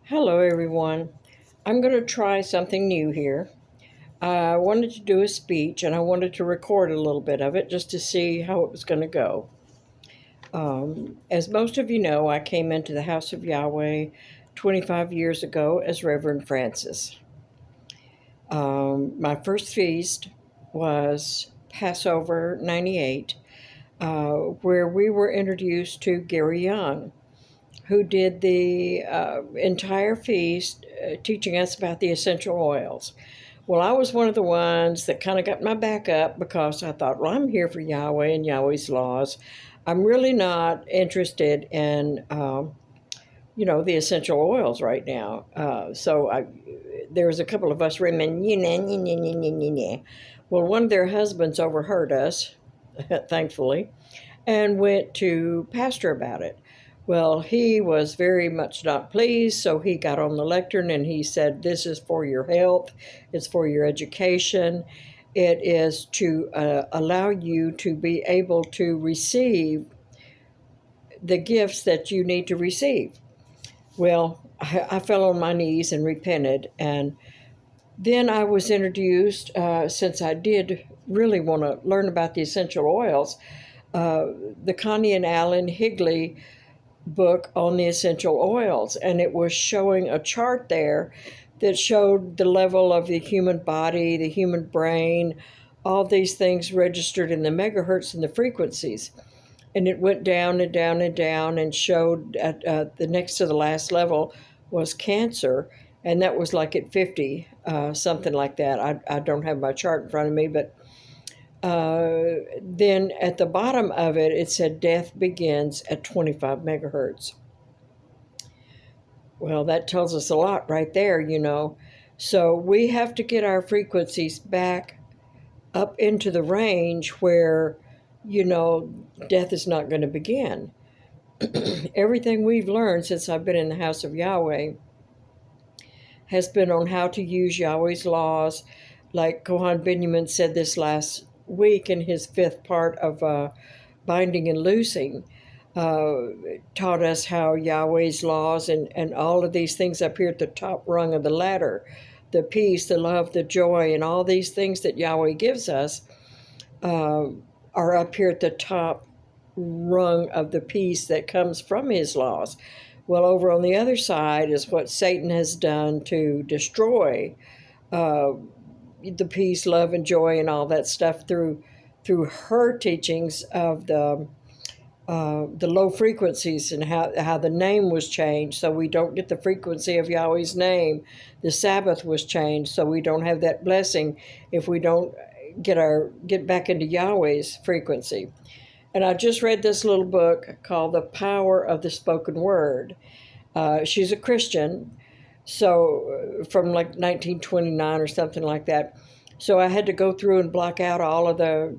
Hello, everyone. I'm going to try something new here. I wanted to do a speech and I wanted to record a little bit of it just to see how it was going to go. As most of you know, I came into the House of Yahweh 25 years ago as Reverend Francis. My first feast was Passover 98, where we were introduced to Gary Young, who did the entire feast teaching us about the essential oils. Well, I was one of the ones that kind of got my back up because I thought, well, I'm here for Yahweh and Yahweh's laws. I'm really not interested in, the essential oils right now. There was a couple of us women, well, one of their husbands overheard us, thankfully, and went to pastor about it. Well, he was very much not pleased, so he got on the lectern and he said, this is for your health, it's for your education, it is to allow you to be able to receive the gifts that you need to receive. Well, I fell on my knees and repented, and then I was introduced, since I did really want to learn about the essential oils, the Connie and Alan Higley book on the essential oils, and it was showing a chart there that showed the level of the human body, the human brain, all these things registered in the megahertz and the frequencies. And it went down and down and down and showed at the next to the last level was cancer, and that was like at 50, something like that. I don't have my chart in front of me, but then at the bottom of it, it said death begins at 25 megahertz. Well, that tells us a lot right there. So we have to get our frequencies back up into the range where, death is not going to begin. Everything we've learned since I've been in the House of Yahweh has been on how to use Yahweh's laws. Like Kohan Benjamin said this last week in his fifth part of Binding and Loosing, taught us how Yahweh's laws and all of these things up here at the top rung of the ladder, the peace, the love, the joy, and all these things that Yahweh gives us are up here at the top rung of the peace that comes from his laws. Well, over on the other side is what Satan has done to destroy the peace, love, and joy, and all that stuff through her teachings of the low frequencies and how the name was changed, so we don't get the frequency of Yahweh's name. The Sabbath was changed, so we don't have that blessing if we don't get back into Yahweh's frequency. And I just read this little book called The Power of the Spoken Word. She's a Christian, so from like 1929 or something like that. So I had to go through and block out all of the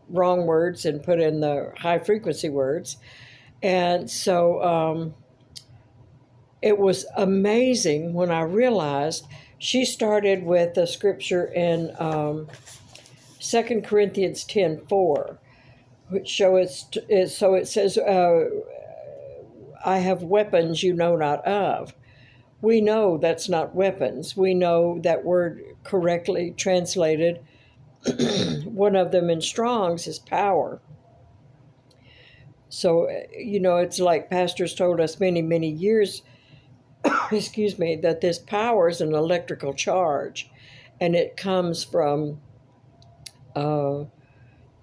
wrong words and put in the high frequency words. And so it was amazing when I realized she started with a scripture in 2 Corinthians 10:4, which so it says, I have weapons you know not of. We know that's not weapons. We know that word correctly translated, one of them in Strong's is power. So, it's like pastors told us many, many years, excuse me, that this power is an electrical charge, and it comes from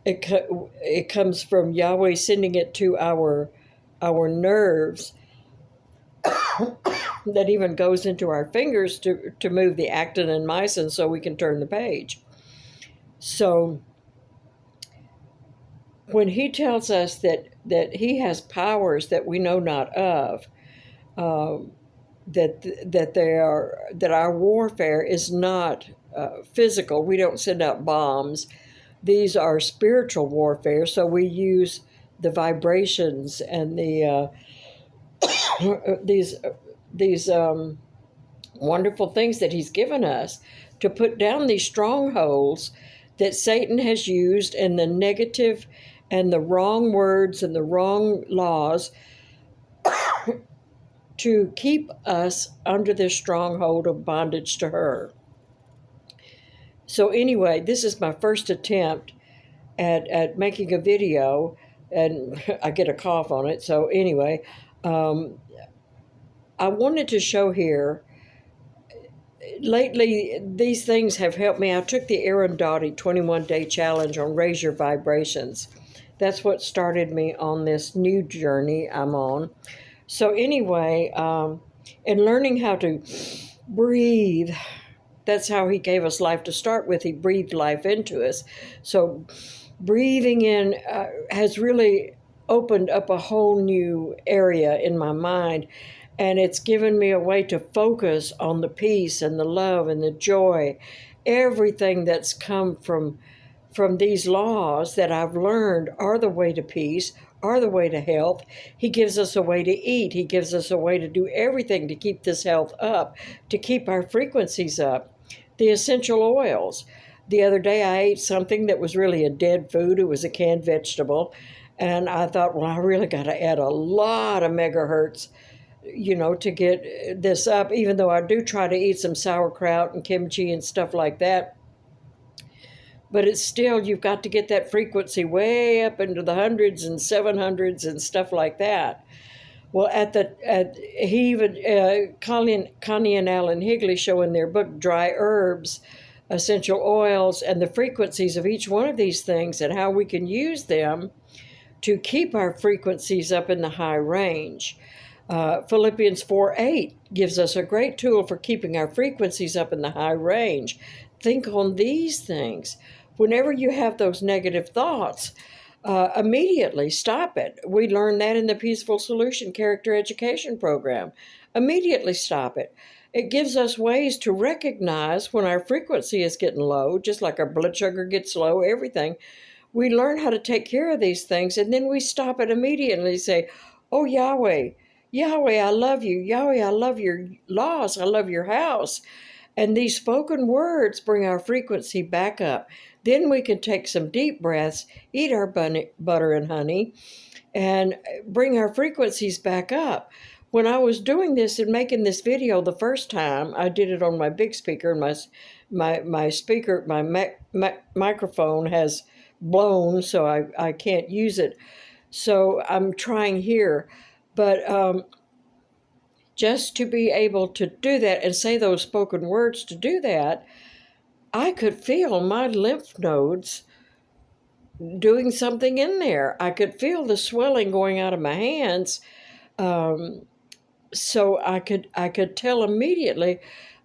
it comes from Yahweh sending it to our nerves that even goes into our fingers to move the actin and myosin so we can turn the page. So when he tells us that he has powers that we know not of, that our warfare is not physical. We don't send out bombs. These are spiritual warfare. So we use the vibrations and the these wonderful things that he's given us to put down these strongholds that Satan has used, and the negative and the wrong words and the wrong laws to keep us under this stronghold of bondage to her. So anyway, this is my first attempt at making a video, and I get a cough on it. So anyway, I wanted to show here, lately these things have helped me. I took the Arundhati 21-day challenge on Raise Your Vibrations. That's what started me on this new journey I'm on. So anyway, and learning how to breathe, that's how he gave us life to start with. He breathed life into us. So breathing in has really opened up a whole new area in my mind. And it's given me a way to focus on the peace and the love and the joy, everything that's come from these laws that I've learned are the way to peace, are the way to health. He gives us a way to eat. He gives us a way to do everything to keep this health up, to keep our frequencies up. The essential oils. The other day I ate something that was really a dead food. It was a canned vegetable. And I thought, well, I really got to add a lot of megahertz, to get this up, even though I do try to eat some sauerkraut and kimchi and stuff like that. But it's still, you've got to get that frequency way up into the hundreds and 700s and stuff like that. Well, Connie and Alan Higley show in their book, Dry Herbs, Essential Oils, and the frequencies of each one of these things and how we can use them to keep our frequencies up in the high range. Philippians 4:8 gives us a great tool for keeping our frequencies up in the high range. Think on these things. Whenever you have those negative thoughts, immediately stop it. We learned that in the Peaceful Solution Character Education Program. Immediately stop it. It gives us ways to recognize when our frequency is getting low, just like our blood sugar gets low, everything. We learn how to take care of these things, and then we stop it immediately and say, oh, Yahweh, Yahweh, I love you. Yahweh, I love your laws. I love your house. And these spoken words bring our frequency back up. Then we can take some deep breaths, eat our butter and honey, and bring our frequencies back up. When I was doing this and making this video the first time, I did it on my big speaker, and my microphone has blown, so I can't use it. So I'm trying here. But just to be able to do that and say those spoken words to do that, I could feel my lymph nodes doing something in there. I could feel the swelling going out of my hands. So I could tell immediately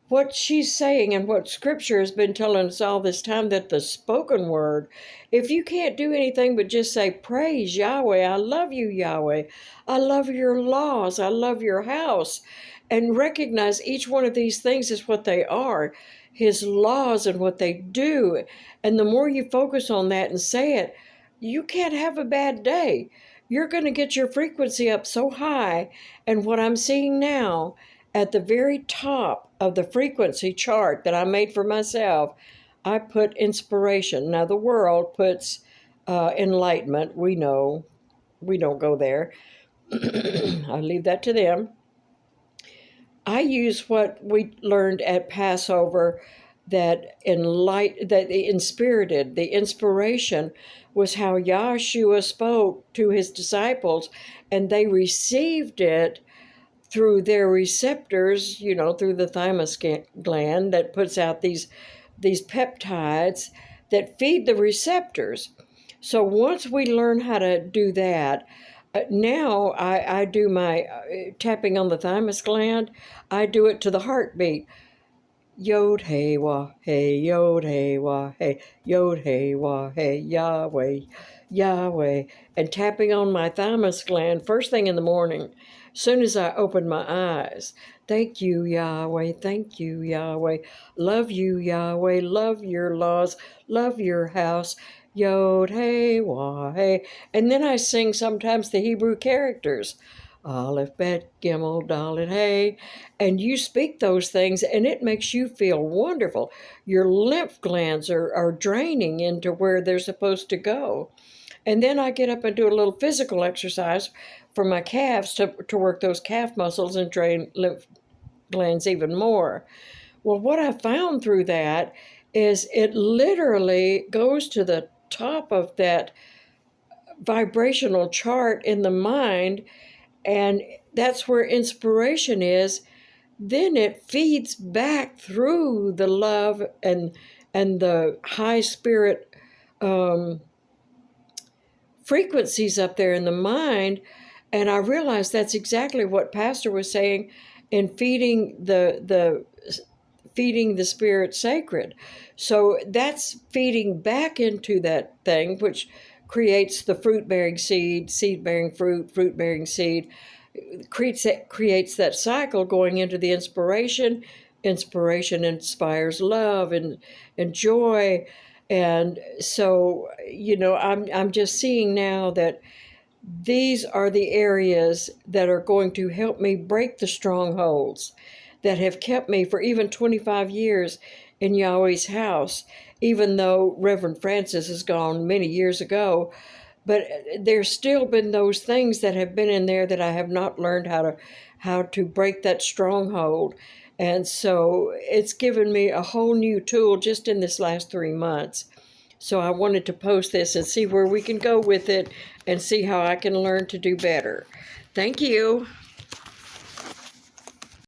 what she's saying and what Scripture has been telling us all this time, that the spoken word, if you can't do anything but just say, praise Yahweh, I love you, Yahweh, I love your laws, I love your house, and recognize each one of these things is what they are, his laws and what they do. And the more you focus on that and say it, you can't have a bad day. You're going to get your frequency up so high. And what I'm seeing now, at the very top of the frequency chart that I made for myself, I put inspiration. Now, the world puts enlightenment. We know. We don't go there. I leave that to them. I use what we learned at Passover, that the inspiration was how Yahshua spoke to his disciples, and they received it through their receptors, through the thymus gland that puts out these peptides that feed the receptors. So once we learn how to do that, now I do my tapping on the thymus gland. I do it to the heartbeat. Yod hey wah hey, yod hey wah hey, yod hey wah hey, Yahweh, Yahweh, and tapping on my thymus gland first thing in the morning, soon as I open my eyes. Thank you, Yahweh, thank you, Yahweh, love you, Yahweh, love your laws, love your house, Yod hey wah hey, and then I sing sometimes the Hebrew characters. Aleph, Bet, Gimel, Dalet, Hey, and you speak those things, and it makes you feel wonderful. Your lymph glands are draining into where they're supposed to go. And then I get up and do a little physical exercise for my calves to work those calf muscles and drain lymph glands even more. Well, what I found through that is it literally goes to the top of that vibrational chart in the mind, and that's where inspiration is. Then it feeds back through the love and the high spirit frequencies up there in the mind. And I realized that's exactly what Pastor was saying in feeding the feeding the spirit sacred. So that's feeding back into that thing, which creates the fruit-bearing seed, seed-bearing fruit, fruit-bearing seed, creates that cycle going into the inspiration. Inspiration inspires love and joy. And so, I'm just seeing now that these are the areas that are going to help me break the strongholds that have kept me for even 25 years in Yahweh's house, even though Reverend Francis is gone many years ago. But there's still been those things that have been in there that I have not learned how to break that stronghold. And so it's given me a whole new tool just in this last 3 months. So I wanted to post this and see where we can go with it and see how I can learn to do better. Thank you.